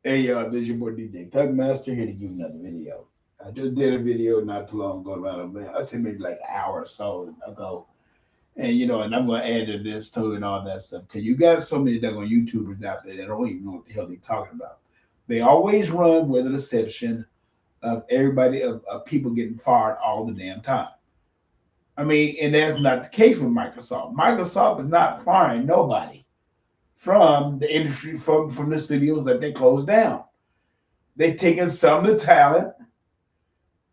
Hey y'all, this is your boy DJ Tug Master here to give you another video. I just did a video not too long ago about I said maybe like an hour or so ago. And and I'm gonna add to this too and all that stuff. Cause you got so many daggone YouTubers out there that don't even know what the hell they're talking about. They always run with the deception of everybody of people getting fired all the damn time. I mean, and that's not the case with Microsoft. Microsoft is not firing nobody from the industry from the studios that they closed down. They're taking some of the talent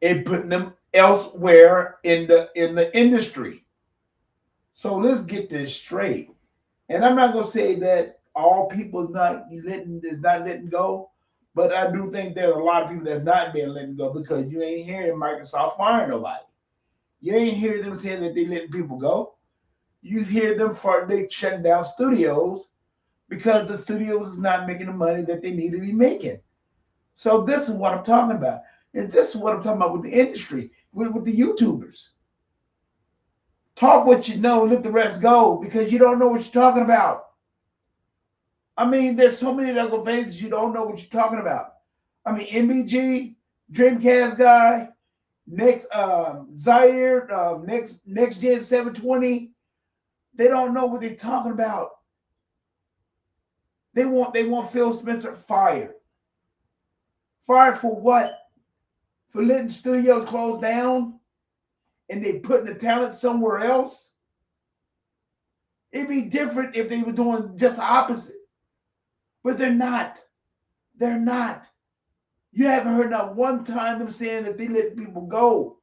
and putting them elsewhere in the industry. So let's get this straight. And I'm not gonna say that all people is not letting go, but I do think there's a lot of people that's not being letting go because you ain't hearing Microsoft firing nobody. You ain't hear them saying that they letting people go. You hear them for they shutting down studios because the studios is not making the money that they need to be making. So this is what I'm talking about. And this is what I'm talking about with the industry, with the YouTubers. Talk what you know, let the rest go because you don't know what you're talking about. I mean, there's so many other things you don't know what you're talking about. I mean, MBG, Dreamcast guy, next Zaire, next Gen 720, they don't know what they're talking about. They want Phil Spencer fired. Fired for what? For letting studios close down and they putting the talent somewhere else? It'd be different if they were doing just the opposite. But they're not. They're not. You haven't heard not one time them saying that they let people go.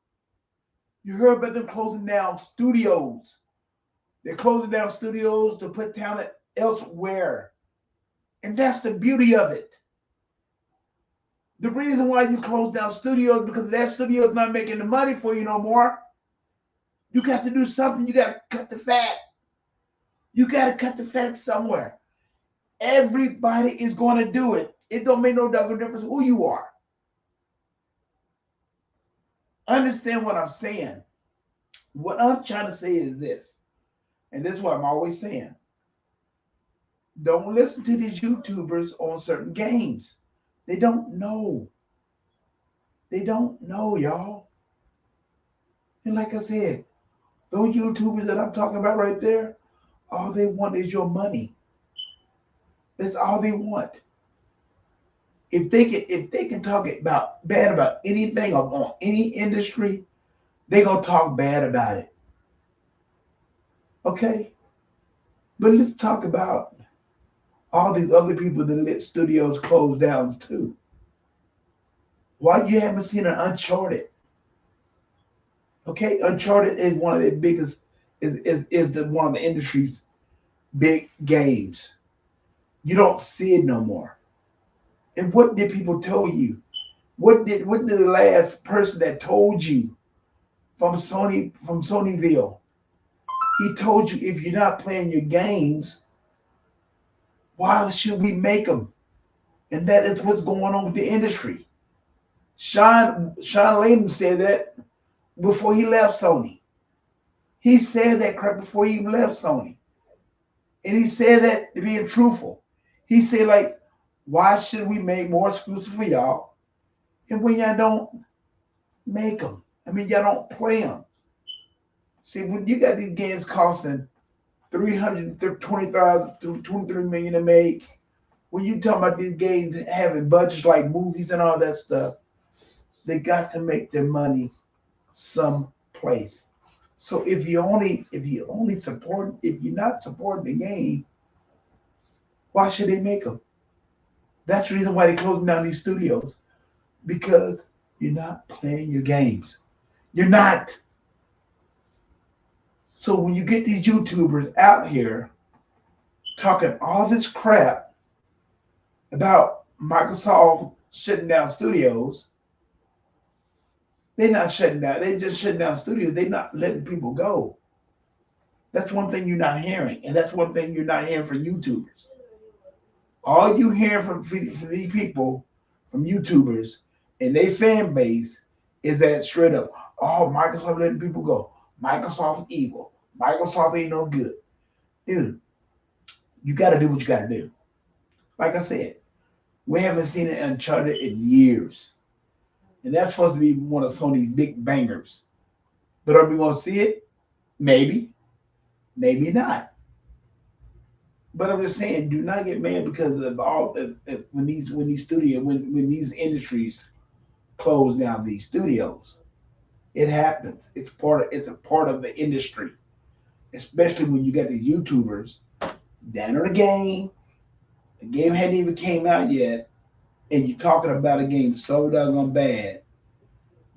You heard about them closing down studios. They're closing down studios to put talent elsewhere. And that's the beauty of it. The reason why you close down studios because that studio is not making the money for you no more. You got to do something. You got to cut the fat. You got to cut the fat somewhere. Everybody is going to do it. It don't make no difference who you are. Understand what I'm saying. What I'm trying to say is this, and this is what I'm always saying. Don't listen to these YouTubers on certain games. They don't know. They don't know, y'all. And like I said, those YouTubers that I'm talking about right there, all they want is your money. That's all they want. If they can talk about bad about anything on any industry, they're gonna talk bad about it. Okay? But let's talk about all these other people that let studios close down too. Why you haven't seen an Uncharted? Okay, Uncharted is one of the biggest is the one of the industry's big games. You don't see it no more. And what did people tell you? What did the last person that told you from Sonyville? He told you if you're not playing your games, why should we make them? And that is what's going on with the industry. Sean Layden said that before he left Sony. He said that crap before he even left Sony. And he said that to being truthful. He said, like, why should we make more exclusive for y'all? And when y'all don't make them, I mean, y'all don't play them. See, when you got these games costing 320,000 to 23 million to make, when you talk about these games having budgets like movies and all that stuff, they got to make their money someplace. So if you're not supporting the game, why should they make them? That's the reason why they're closing down these studios because you're not playing your games. You're not. So when you get these YouTubers out here talking all this crap about Microsoft shutting down studios, they're not shutting down. They're just shutting down studios. They're not letting people go. That's one thing you're not hearing, and that's one thing you're not hearing from YouTubers. All you hear from these people, from YouTubers and their fan base, is that straight up, oh, Microsoft letting people go. Microsoft evil. Microsoft ain't no good. Dude, You got to do what you got to do. Like I said, we haven't seen it Uncharted in years, and that's supposed to be one of Sony's big bangers. But are we going to see it? Maybe, maybe not. But I'm just saying, do not get mad because of all when these industries close down these studios. It happens. It's a part of the industry, especially when you got the YouTubers down on the game. The game hadn't even came out yet, and you're talking about a game so doggone bad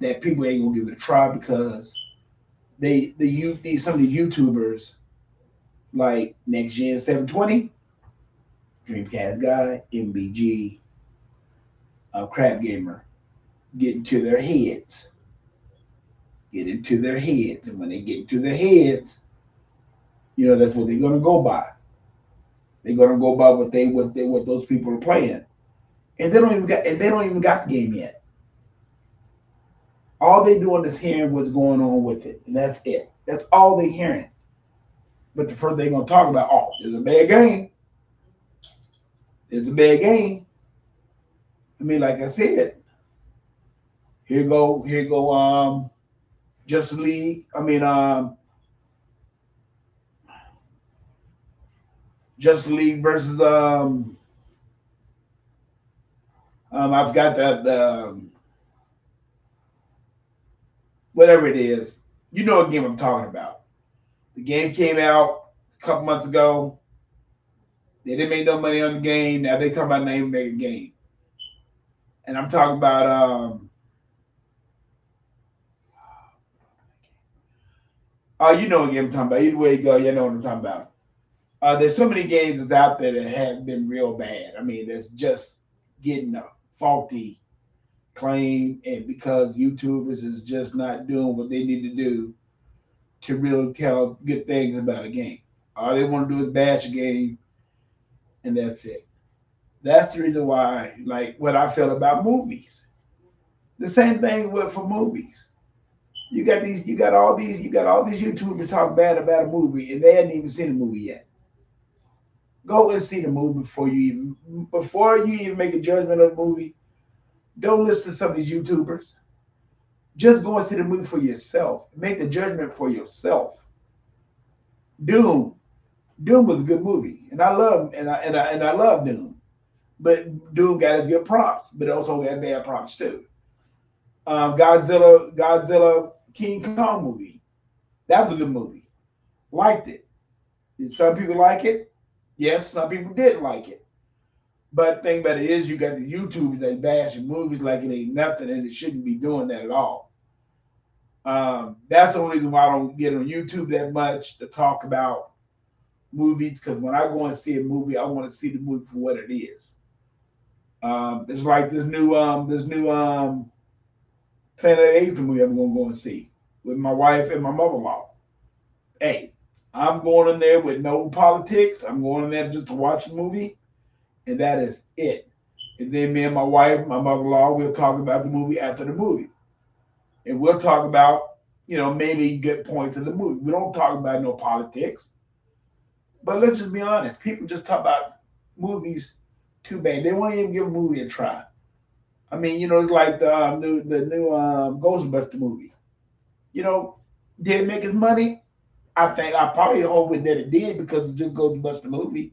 that people ain't gonna give it a try because some of the YouTubers like Next Gen 720, Dreamcast Guy, MBG, Crap Gamer get into their heads, and when they get into their heads, that's what they're gonna go by. They're gonna go by what those people are playing, and they don't even got the game yet. All they doing is hearing what's going on with it, and that's it. That's all they hearing. But the first thing they're gonna talk about, oh, there's a bad game. There's a bad game. I mean, like I said, here go, Justice League. Justice League versus I've got the whatever it is. You know what game I'm talking about. The game came out a couple months ago. They didn't make no money on the game. Now they talking about not even making a game. And I'm talking about you know what game I'm talking about. Either way you go, you know what I'm talking about. There's so many games that's out there that have been real bad. I mean, that's just getting a faulty claim, and because YouTubers is just not doing what they need to do to really tell good things about a game. All they want to do is bash a game, and that's it. That's the reason why, like what I feel about movies. The same thing with for movies. You got all these YouTubers talk bad about a movie, and they hadn't even seen the movie yet. Go and see the movie before you even make a judgment of the movie. Don't listen to some of these YouTubers. Just go and see the movie for yourself. Make the judgment for yourself. Doom. Doom was a good movie, and I love Doom. But Doom got its good props, but it also had bad props too. Godzilla King Kong movie. That was a good movie. Liked it. Did some people like it? Yes, some people didn't like it. But the thing about it is, you got the YouTubers that bashing movies like it ain't nothing, and it shouldn't be doing that at all. That's the only reason why I don't get on YouTube that much to talk about movies. Because when I go and see a movie, I want to see the movie for what it is. It's like this new Planet of the Apes movie I'm gonna go and see with my wife and my mother-in-law. Hey, I'm going in there with no politics. I'm going in there just to watch the movie, and that is it. And then me and my wife, my mother-in-law, we'll talk about the movie after the movie, and we'll talk about maybe good points of the movie. We don't talk about no politics, but let's just be honest. People just talk about movies too bad. They won't even give a movie a try. I mean, it's like the new Ghostbuster movie. Did it make its money? I probably hope that it did because it just Ghostbuster movie.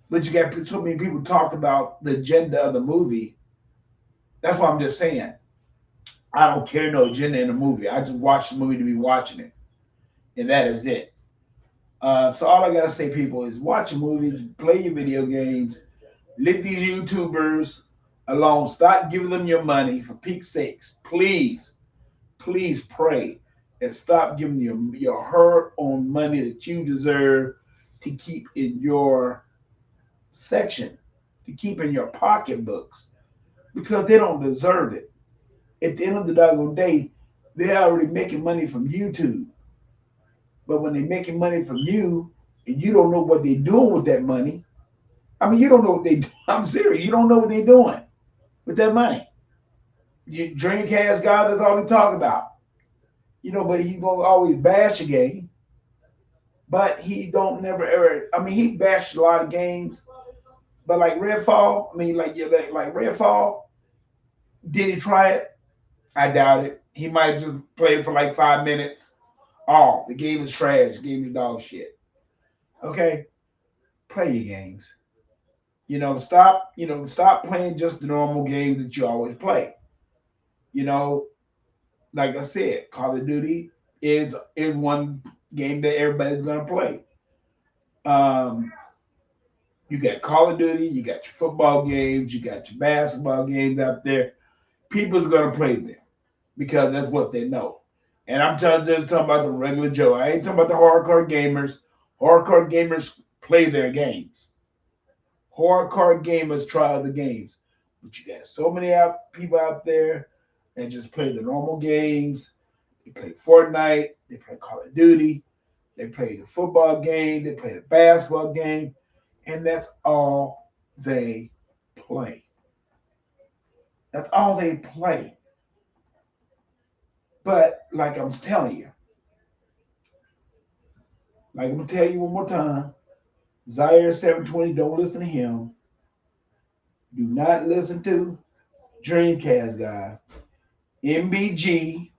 But you got so many people talked about the agenda of the movie. That's why I'm just saying. I don't care no agenda in the movie. I just watch the movie to be watching it, and that is it. So all I gotta say, people, is watch a movie, play your video games, let these YouTubers alone. Stop giving them your money for peak's sakes. Please, please pray and stop giving your hard-earned money that you deserve to keep in your section, to keep in your pocketbooks, because they don't deserve it. At the end of the doggone day, they're already making money from YouTube. But when they're making money from you and you don't know what they're doing with that money, I mean, you don't know what they do. I'm serious. You don't know what they're doing with that money. You Dreamcast guy, that's all he talk about. But he's gonna always bash a game. but he don't never ever. I mean, he bashed a lot of games, but like Redfall, I mean, like yeah, like Redfall, did he try it? I doubt it. He might have just played for like 5 minutes. Oh, the game is trash. The game is dog shit. Okay, play your games. Stop playing just the normal games that you always play. You know, like I said, Call of Duty is one game that everybody's gonna play. Um, you got Call of Duty, you got your football games, you got your basketball games out there. People's gonna play them because that's what they know. And I'm just talking about the regular Joe. I ain't talking about the hardcore gamers. Hardcore gamers play their games. Hardcore gamers try the games. But you got so many people out there that just play the normal games. They play Fortnite, they play Call of Duty, they play the football game, they play the basketball game, and that's all they play. That's all they play. But like I'm telling you, like I'm gonna tell you one more time, Zaire 720, don't listen to him. Do not listen to Dreamcast guy. MBG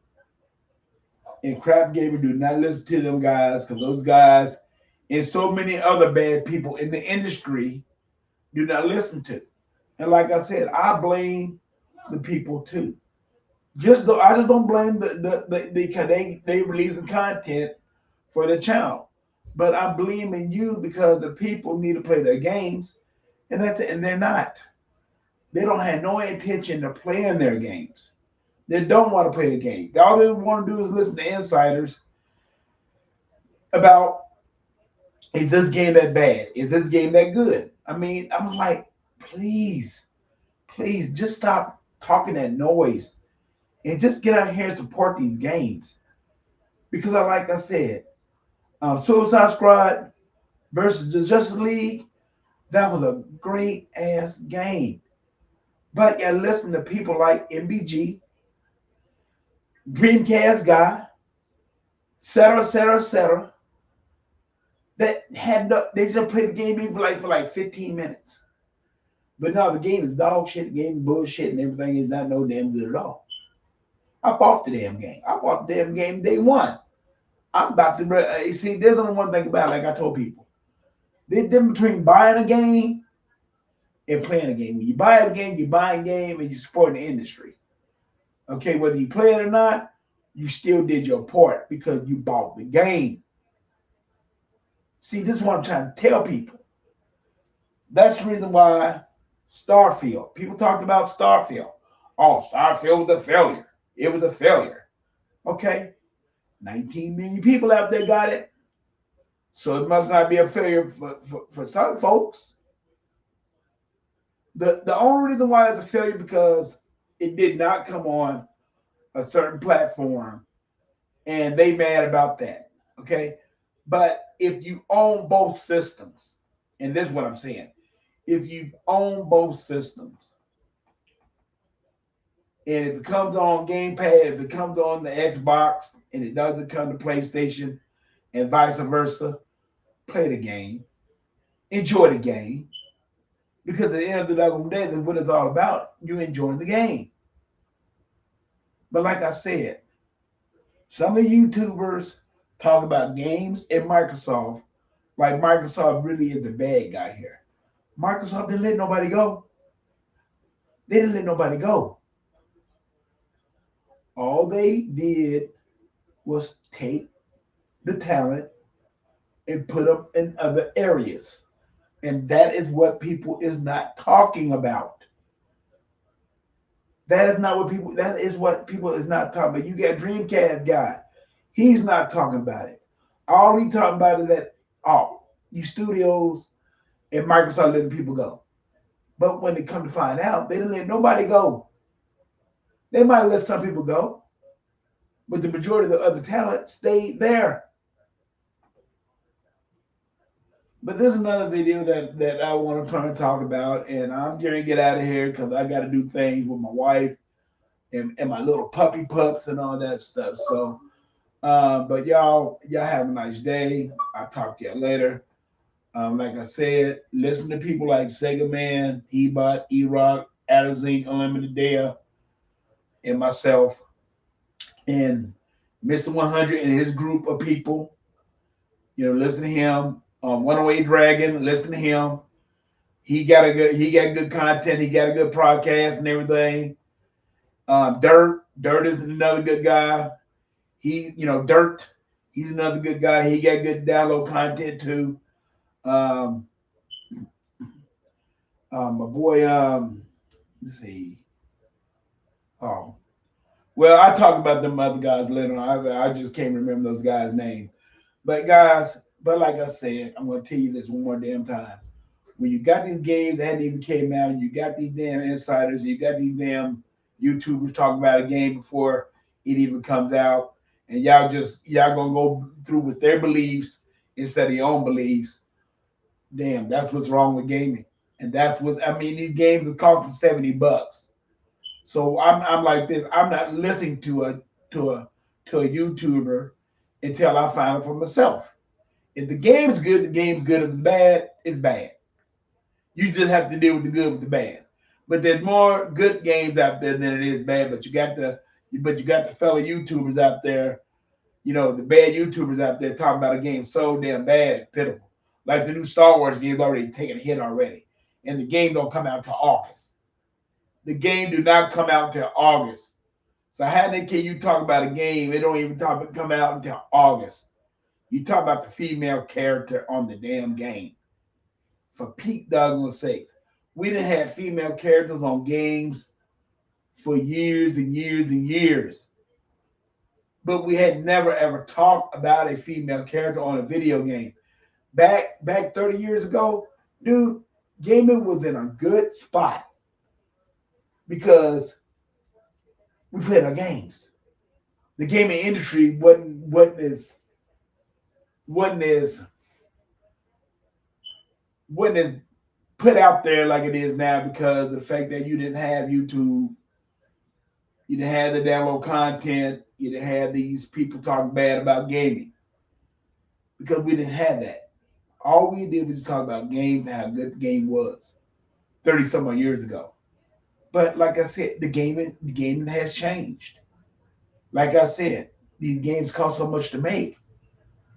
and Crap Gamer, do not listen to them guys because those guys and so many other bad people in the industry do not listen to. And like I said, I blame the people too. Just though I just don't blame the because they releasing content for the channel, but I'm blaming you because the people need to play their games, and that's it. And they're not. They don't have no intention of playing their games. They don't want to play the game. All they want to do is listen to insiders about is this game that bad? Is this game that good? I mean, I'm like, please, please, just stop talking that noise and just get out here and support these games. Because like I said, Suicide Squad versus the Justice League, that was a great ass game. But you listen to people like MBG, Dreamcast guy, etc., etc., etc., that had no, they just played the game even for like 15 minutes. But no, the game is dog shit, the game is bullshit, and everything is not no damn good at all. I bought the damn game. I bought the damn game day one. I'm about to see. There's only one thing about it, like I told people. There's difference between buying a game and playing a game. When you buy a game, you buy a game and you support the industry. Okay, whether you play it or not, you still did your part because you bought the game. See, this is what I'm trying to tell people. That's the reason why Starfield. People talked about Starfield. Oh, Starfield was a failure. It was a failure. Okay, 19 million people out there got it. So it must not be a failure for some folks. The only reason why it's a failure because it did not come on a certain platform and they mad about that. Okay. But if you own both systems, and this is what I'm saying, if you own both systems, and if it comes on Game Pass, if it comes on the Xbox, and it doesn't come to PlayStation, and vice versa, play the game, enjoy the game, because at the end of the day, that's what it's all about. You enjoying the game. But like I said, some of the YouTubers talk about games and Microsoft like Microsoft really is the bad guy here. Microsoft didn't let nobody go. They didn't let nobody go. All they did was take the talent and put them in other areas. And that is what people is not talking about. That is what people is not talking about. You got Dreamcast guy. He's not talking about it. All he talking about is that, oh, you studios and Microsoft letting people go. But when they come to find out, they didn't let nobody go. They might let some people go, but the majority of the other talent stayed there. But there's another video that I want to try to talk about, and I'm going to get out of here because I got to do things with my wife and my little puppy pups and all that stuff. So But y'all have a nice day. I'll talk to you later. Like I said, listen to people like Sega Man, Ebot, E-Rock, Adazine, Unlimited Dale, and myself, and Mr. 100 and his group of people. Listen to him. 108 Dragon, listen to him. He got good content. He got a good podcast and everything. Dirt is another good guy. Dirt. He's another good guy. He got good download content too. Um, my boy. Let's see. Oh, well, I talk about them other guys later on. I just can't remember those guys' names. But guys, like I said, I'm gonna tell you this one more damn time. When you got these games that hadn't even came out, you got these damn insiders, you got these damn YouTubers talking about a game before it even comes out, and y'all gonna go through with their beliefs instead of your own beliefs. Damn, that's what's wrong with gaming. And that's what I mean. These games are costing $70. So I'm like this. I'm not listening to a to a YouTuber until I find it for myself. If the game's good, the game's good. If it's bad, it's bad. You just have to deal with the good with the bad. But there's more good games out there than it is bad. But you got the fellow YouTubers out there, the bad YouTubers out there talking about a game so damn bad, it's pitiful. Like the new Star Wars game's already taken a hit already. And the game don't come out until August. The game do not come out until August. So how can you talk about a game? It don't even come out until August. You talk about the female character on the damn game. For Pete Douglas' sake. We didn't have female characters on games for years and years and years. But we had never ever talked about a female character on a video game. Back 30 years ago, dude, gaming was in a good spot because we played our games. The gaming industry wasn't as put out there like it is now because of the fact that you didn't have YouTube, you didn't have the download content, you didn't have these people talking bad about gaming because we didn't have that. All we did was just talk about games and how good the game was 30 some odd years ago. But like I said, the gaming has changed. Like I said, these games cost so much to make.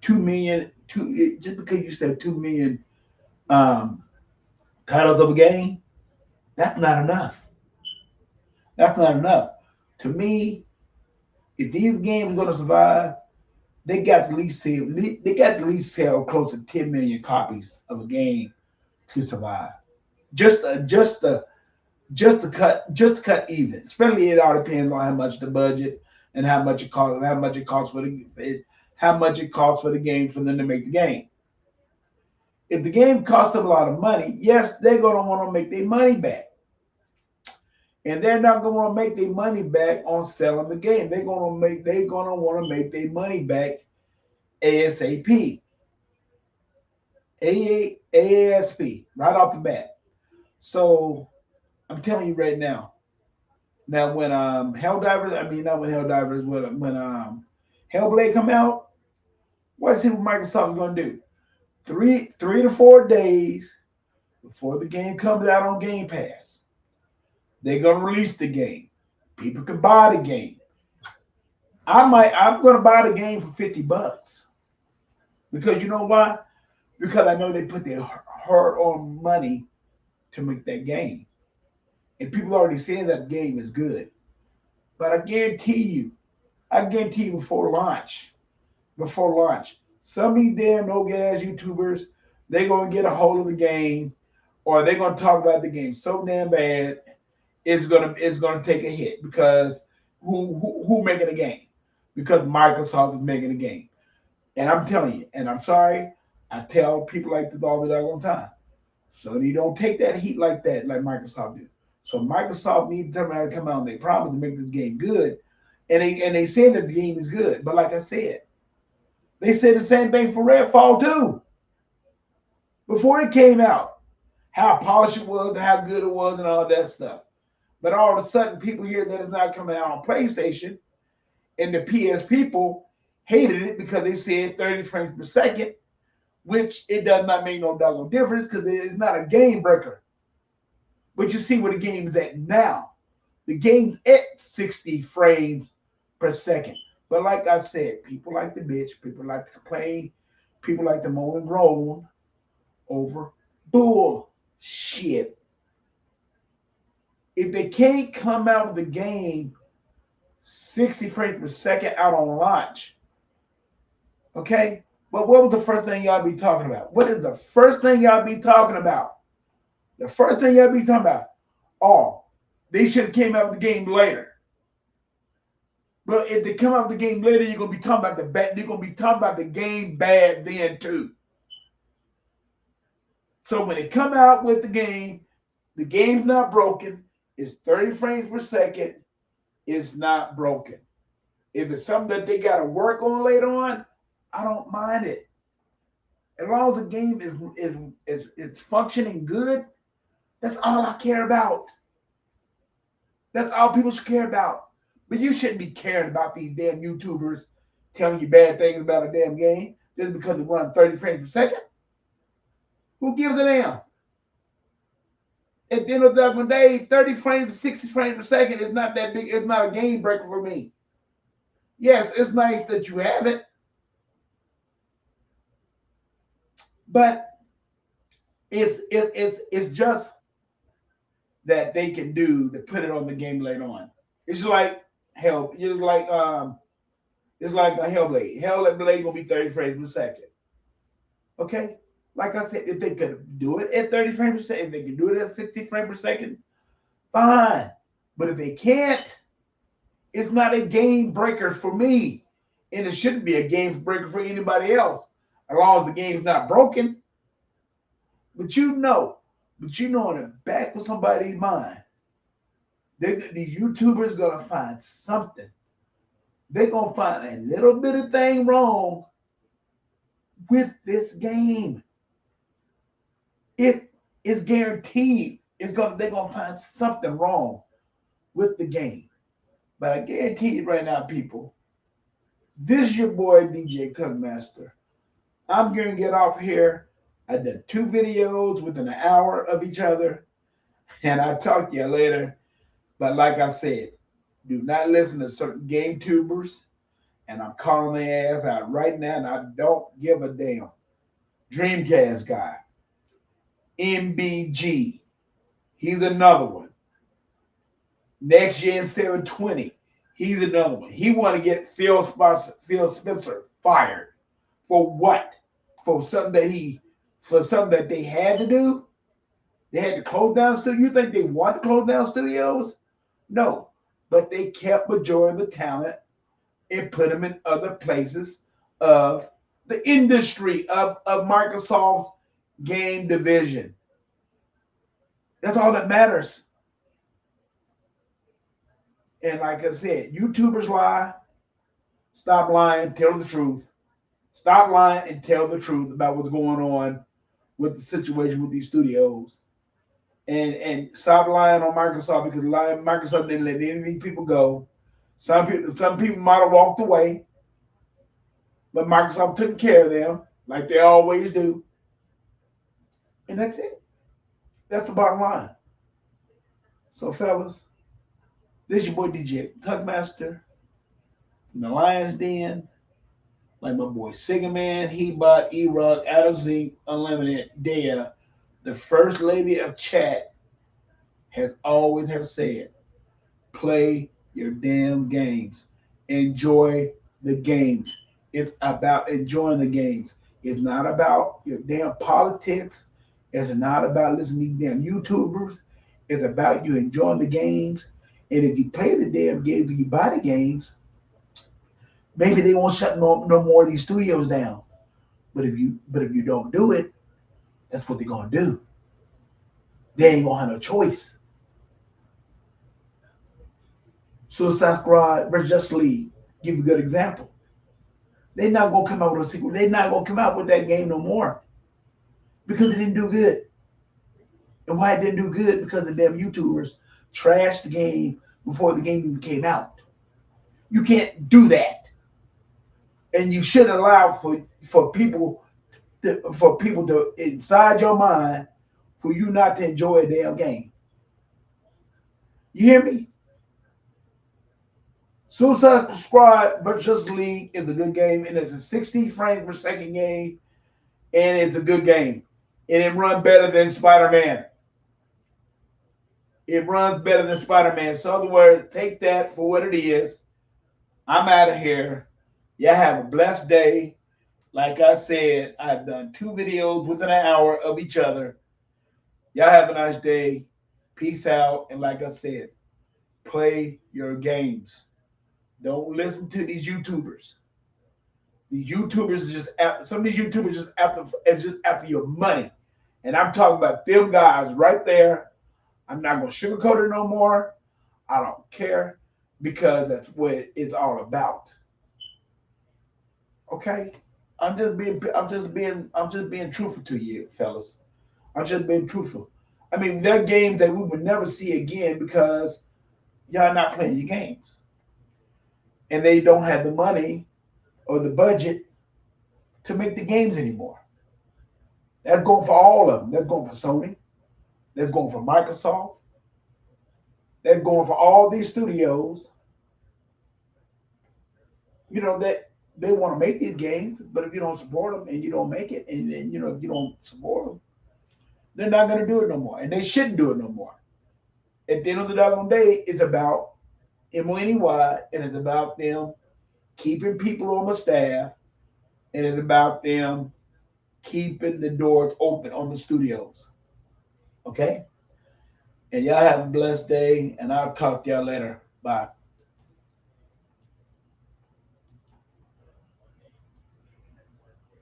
2 million, just because you said 2 million um, titles of a game, that's not enough. That's not enough. To me, if these games are going to survive, they got to at least sell close to 10 million copies of a game to survive. Just to cut even. Especially it all depends on how much the budget and how much it costs for the game for them to make the game. If the game costs them a lot of money, yes, they're gonna want to make their money back. And they're not gonna want to make their money back on selling the game. They're gonna want to make their money back ASAP. AASP, right off the bat. So I'm telling you right now. Now when Hellblade come out, what is what Microsoft is gonna do? Three to 4 days before the game comes out on Game Pass, they're gonna release the game. People can buy the game. I'm gonna buy the game for $50 because you know why? Because I know they put their hard-earned money to make that game, and people already saying that game is good. But I guarantee you before launch, some of these damn no gas YouTubers, they're gonna get a hold of the game, or they're gonna talk about the game so damn bad, it's gonna take a hit because who making a game? Because Microsoft is making a game. And I'm telling you, and I'm sorry, I tell people like this all the doggone time. So you don't take that heat like that, like Microsoft do. So Microsoft needs to come out and they promise to make this game good. And they say that the game is good. But like I said, they said the same thing for Redfall too. Before it came out, how polished it was and how good it was and all that stuff. But all of a sudden, people hear that it's not coming out on PlayStation, and the PS people hated it because they said 30 frames per second, which it does not make no doggone difference because it's not a game breaker. But you see where the game is at now. The game's at 60 frames per second. But like I said, people like to bitch, people like to complain, people like to moan and groan over bullshit. If they can't come out with the game 60 frames per second out on launch, okay? But what was the first thing y'all be talking about? What is the first thing y'all be talking about? The first thing y'all be talking about? Oh, they should have came out with the game later. But if they come out with the game later, you're gonna be talking about the bad. You're gonna be talking about the game bad then too. So when they come out with the game's not broken. It's 30 frames per second. It's not broken. If it's something that they gotta work on later on, I don't mind it. As long as the game is functioning good, that's all I care about. That's all people should care about. But you shouldn't be caring about these damn YouTubers telling you bad things about a damn game just because it runs 30 frames per second. Who gives a damn? At the end of the day, 30 frames, 60 frames per second is not that big. It's not a game breaker for me. Yes, it's nice that you have it, but it's just that they can do to put it on the game later on. It's like hell. It's like a Hellblade. Hellblade gonna be 30 frames per second. Okay, like I said, if they could do it at 30 frames per second, if they can do it at 60 frames per second, fine. But if they can't, it's not a game breaker for me, and it shouldn't be a game breaker for anybody else, as long as the game's not broken. But in the back of somebody's mind, these YouTubers gonna find something. They're gonna find a little bit of thing wrong with this game. It is guaranteed they're gonna find something wrong with the game. But I guarantee you right now, people, this is your boy DJ Cookmaster. I'm gonna get off here. I did 2 videos within an hour of each other, and I'll talk to you later. But like I said, do not listen to certain game tubers, and I'm calling their ass out right now, and I don't give a damn. Dreamcast guy, MBG, he's another one. Next Gen 720, he's another one. He want to get Phil Spencer fired for what? For something that they had to do. They had to close down studios. You think they want to close down studios? No, but they kept majority of the talent and put them in other places of the industry of Microsoft's game division. That's all that matters. And like I said, YouTubers lie. Stop lying, tell the truth. Stop lying and tell the truth about what's going on with the situation with these studios. And stop lying on Microsoft, because Microsoft didn't let any of these people go. Some people might have walked away, but Microsoft took care of them like they always do. And that's it. That's the bottom line. So, fellas, this is your boy DJ Tugmaster from the Lion's Den. Like my boy Sigaman, Hebot, E-Rock, Out of Zinc, Unlimited, Dea, the first lady of chat, has always have said, play your damn games. Enjoy the games. It's about enjoying the games. It's not about your damn politics. It's not about listening to damn YouTubers. It's about you enjoying the games. And if you play the damn games, if you buy the games, maybe they won't shut no more of these studios down. But if you don't do it, that's what they're gonna do. They ain't gonna have no choice. Suicide Squad versus Justice League, give you a good example. They're not gonna come out with a sequel. They're not gonna come out with that game no more because it didn't do good. And why it didn't do good? Because the damn YouTubers trashed the game before the game even came out. You can't do that. And you shouldn't allow for people to inside your mind for you not to enjoy a damn game. You hear me? Suicide Squad versus Justice League is a good game, and it's a 60 frames per second game, and it's a good game. And it runs better than Spider-Man. It runs better than Spider-Man. So, in other words, take that for what it is. I'm out of here. Y'all have a blessed day. Like I said, I've done 2 videos within an hour of each other. Y'all have a nice day. Peace out. And like I said, play your games. Don't listen to these YouTubers. These YouTubers are just after some of these YouTubers just after your money. And I'm talking about them guys right there. I'm not gonna sugarcoat it no more. I don't care because that's what it's all about. Okay? I'm just being truthful to you, fellas. I'm just being truthful. I mean, there are games that we would never see again because y'all not playing your games. And they don't have the money or the budget to make the games anymore. That's going for all of them. That's going for Sony. That's going for Microsoft. That's going for all these studios. You know that they want to make these games, but if you don't support them and you don't make it, and then if you don't support them, they're not going to do it no more, and they shouldn't do it no more. At the end of the doggone day, it's about money, and it's about them keeping people on the staff, and it's about them keeping the doors open on the studios. Okay? And y'all have a blessed day, and I'll talk to y'all later. Bye.